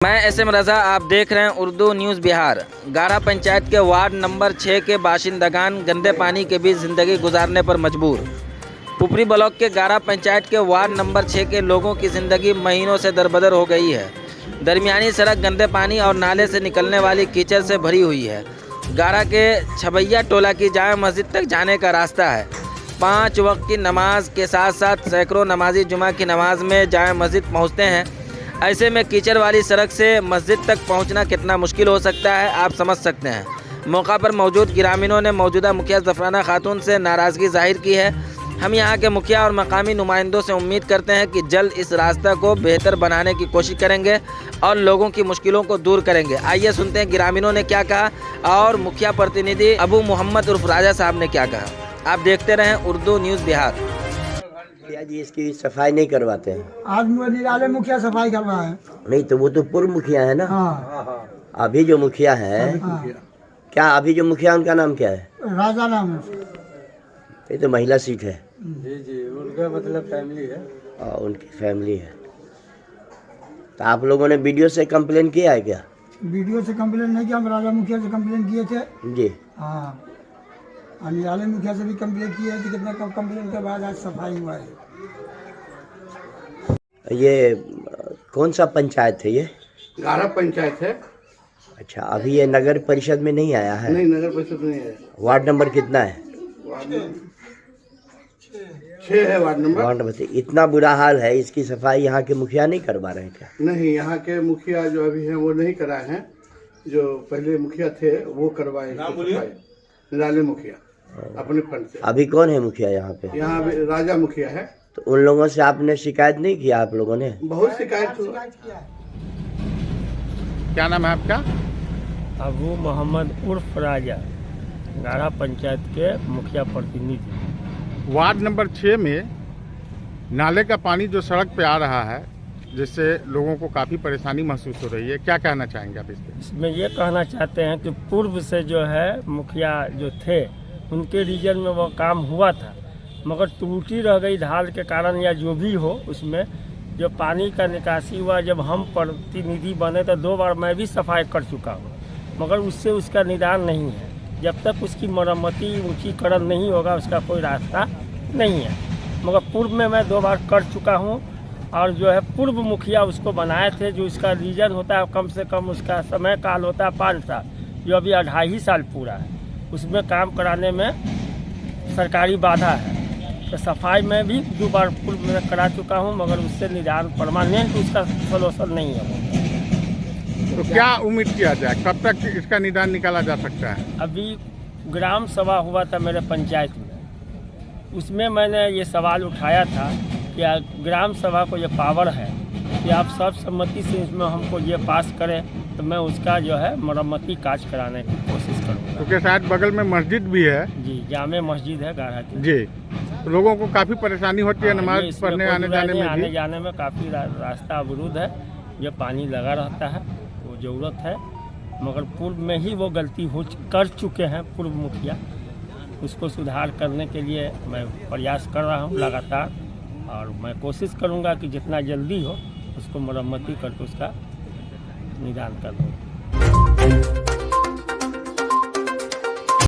मैं SM रज़ा, आप देख रहे हैं उर्दू न्यूज़ बिहार। गारा पंचायत के वार्ड नंबर 6 के बाशिंदगान गंदे पानी के बीच ज़िंदगी गुजारने पर मजबूर। पुपरी ब्लॉक के गारा पंचायत के वार्ड नंबर 6 के लोगों की ज़िंदगी महीनों से दरबदर हो गई है। दरमियानी सड़क गंदे पानी और नाले से निकलने वाली कीचड़ से भरी हुई है। गारा के छबैया टोला की जामे मस्जिद तक जाने का रास्ता है। 5 वक्त की नमाज के साथ साथ सैकड़ों नमाजी जुमा की नमाज में जामे मस्जिद पहुँचते हैं। ऐसे में कीचड़ वाली सड़क से मस्जिद तक पहुंचना कितना मुश्किल हो सकता है, आप समझ सकते हैं। मौका पर मौजूद ग्रामीणों ने मौजूदा मुखिया ज़फ़राना खातून से नाराज़गी जाहिर की है। हम यहां के मुखिया और मकामी नुमाइंदों से उम्मीद करते हैं कि जल्द इस रास्ता को बेहतर बनाने की कोशिश करेंगे और लोगों की मुश्किलों को दूर करेंगे। आइए सुनते हैं ग्रामीणों ने क्या कहा और मुखिया प्रतिनिधि अबू मोहम्मद उर्फ राजा साहब ने क्या कहा। आप देखते रहें उर्दू न्यूज़ बिहार। जी इसकी सफाई नहीं करवाते हैं। आज निराले मुखिया सफाई करवाए। नहीं तो वो तो पूर्व मुखिया है ना। हाँ। अभी जो मुखिया है क्या अभी जो मुखिया उनका नाम क्या है? राजा नाम है। ये तो महिला सीट है। जी उनका मतलब फैमिली है। उनकी फैमिली है। तो आप लोगों ने वीडियो से कंप्लेन किया है क्या? वीडियो से कंप्लेन नहीं किया, हम राजा मुखिया से कंप्लेन किए थे। जी हाँ, और निराले मुखिया से भी कंप्लेन किया है कि कितना कंप्लेन के बाद आज सफाई हुआ है। ये कौन सा पंचायत है? ये गारा पंचायत है। अच्छा, अभी ये नगर परिषद में नहीं आया है? नहीं, नगर परिषद नहीं है। वार्ड नंबर कितना है? 6 है वार्ड नंबर। Ward number 6। इतना बुरा हाल है, इसकी सफाई यहाँ के मुखिया नहीं करवा रहे क्या? नहीं, यहाँ के मुखिया जो अभी हैं वो नहीं कराए हैं। जो पहले मुखिया थे वो करवाए, निराले मुखिया अपने फंड से। अभी कौन है मुखिया यहाँ पे? यहाँ अभी राजा मुखिया है। तो उन लोगों से आपने शिकायत नहीं किया? आप लोगों ने बहुत शिकायत हुआ। क्या नाम है आपका? अबू मोहम्मद उर्फ राजा, गारा पंचायत के मुखिया प्रतिनिधि। वार्ड नंबर 6 में नाले का पानी जो सड़क पे आ रहा है, जिससे लोगों को काफ़ी परेशानी महसूस हो रही है, क्या कहना चाहेंगे आप इस पर? इसमें ये कहना चाहते हैं कि पूर्व से जो है मुखिया जो थे उनके रीजन में वो काम हुआ था, मगर त्रुटि रह गई ढाल के कारण या जो भी हो, उसमें जो पानी का निकासी हुआ। जब हम प्रतिनिधि बने तो 2 बार मैं भी सफाई कर चुका हूँ, मगर उससे उसका निदान नहीं है। जब तक उसकी मरम्मती ऊंचीकरण नहीं होगा उसका कोई रास्ता नहीं है। मगर पूर्व में मैं 2 बार कर चुका हूँ और जो है पूर्व मुखिया उसको बनाए थे। जो इसका रीजन होता है कम से कम उसका समय काल होता है 5 साल, जो अभी 2.5 साल पूरा है। उसमें काम कराने में सरकारी बाधा है। तो सफाई में भी 2 बार पूर्व में करा चुका हूँ, मगर उससे निदान परमानेंट उसका सोल्यूशन नहीं है। तो क्या उम्मीद किया जाए, कब तक इसका निदान निकाला जा सकता है? अभी ग्राम सभा हुआ था मेरे पंचायत में, उसमें मैंने ये सवाल उठाया था कि ग्राम सभा को ये पावर है कि आप सब सम्मति से इसमें हमको ये पास करें, तो मैं उसका जो है मरम्मती काज कराने की कोशिश करूँगा। क्योंकि शायद बगल में मस्जिद भी है। जी, जामे मस्जिद है गारा की। जी, तो लोगों को काफ़ी परेशानी होती है नमाज पढ़ने आने जाने में काफ़ी रास्ता अवरुद्ध है। जो पानी लगा रहता है वो ज़रूरत है, मगर पूर्व में ही वो गलती कर चुके हैं पूर्व मुखिया। उसको सुधार करने के लिए मैं प्रयास कर रहा हूँ लगातार, और मैं कोशिश करूँगा कि जितना जल्दी हो उसको मरम्मती करके उसका निदान कर दूँ।